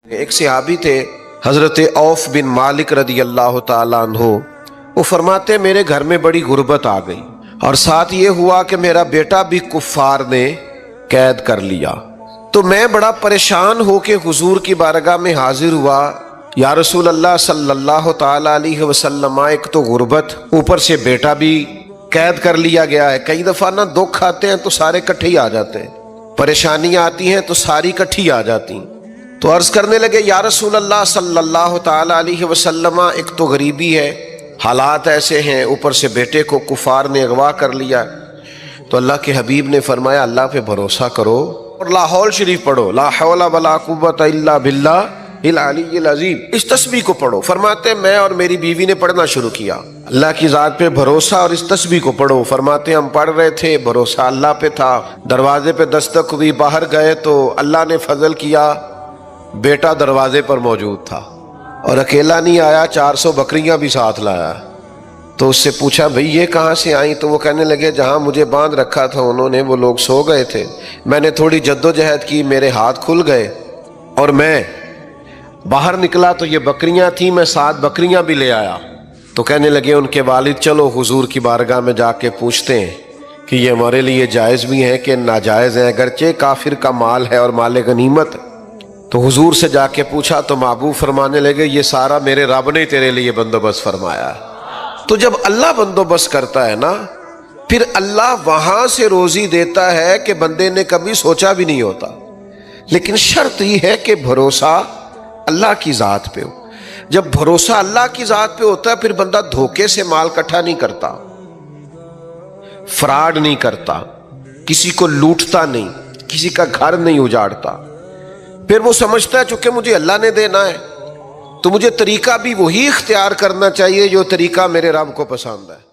ایک صحابی تھے حضرت عوف بن مالک رضی اللہ تعالیٰ عنہ، وہ فرماتے میرے گھر میں بڑی غربت آ گئی اور ساتھ یہ ہوا کہ میرا بیٹا بھی کفار نے قید کر لیا، تو میں بڑا پریشان ہو کے حضور کی بارگاہ میں حاضر ہوا۔ یا رسول اللہ صلی اللہ تعالیٰ علیہ وسلم، ایک تو غربت، اوپر سے بیٹا بھی قید کر لیا گیا ہے۔ کئی دفعہ نا دکھ آتے ہیں تو سارے کٹھے ہی آ جاتے ہیں، پریشانیاں آتی ہیں تو ساری کٹھی آ جاتی ہیں۔ تو عرض کرنے لگے یا رسول اللہ صلی اللہ تعالیٰ علیہ وسلم، ایک تو غریبی ہے، حالات ایسے ہیں، اوپر سے بیٹے کو کفار نے اغوا کر لیا۔ تو اللہ کے حبیب نے فرمایا اللہ پہ بھروسہ کرو اور لا حول شریف پڑھو، لا حول ولا قوت الا باللہ العلی العظیم، اس تسبیح کو پڑھو۔ فرماتے میں اور میری بیوی نے پڑھنا شروع کیا، اللہ کی ذات پہ بھروسہ اور اس تسبیح کو پڑھو۔ فرماتے ہم پڑھ رہے تھے، بھروسہ اللہ پہ تھا، دروازے پہ دستک ہوئی، باہر گئے تو اللہ نے فضل کیا، بیٹا دروازے پر موجود تھا اور اکیلا نہیں آیا، 400 بکریاں بھی ساتھ لایا۔ تو اس سے پوچھا بھئی یہ کہاں سے آئیں؟ تو وہ کہنے لگے جہاں مجھے باندھ رکھا تھا انہوں نے، وہ لوگ سو گئے تھے، میں نے تھوڑی جدوجہد کی، میرے ہاتھ کھل گئے اور میں باہر نکلا تو یہ بکریاں تھیں، میں 7 بکریاں بھی لے آیا۔ تو کہنے لگے ان کے والد چلو حضور کی بارگاہ میں جا کے پوچھتے ہیں کہ یہ ہمارے لیے جائز بھی ہیں کہ ناجائز ہیں، اگرچہ کافر کا مال ہے اور مال غنیمت۔ تو حضور سے جا کے پوچھا تو محبوب فرمانے لگے یہ سارا میرے رب نے تیرے لیے بندوبست فرمایا ہے۔ تو جب اللہ بندوبست کرتا ہے نا، پھر اللہ وہاں سے روزی دیتا ہے کہ بندے نے کبھی سوچا بھی نہیں ہوتا، لیکن شرط یہ ہے کہ بھروسہ اللہ کی ذات پہ ہو۔ جب بھروسہ اللہ کی ذات پہ ہوتا ہے پھر بندہ دھوکے سے مال اکٹھا نہیں کرتا، فراڈ نہیں کرتا، کسی کو لوٹتا نہیں، کسی کا گھر نہیں اجاڑتا۔ پھر وہ سمجھتا ہے چونکہ مجھے اللہ نے دینا ہے تو مجھے طریقہ بھی وہی اختیار کرنا چاہیے جو طریقہ میرے رب کو پسند ہے۔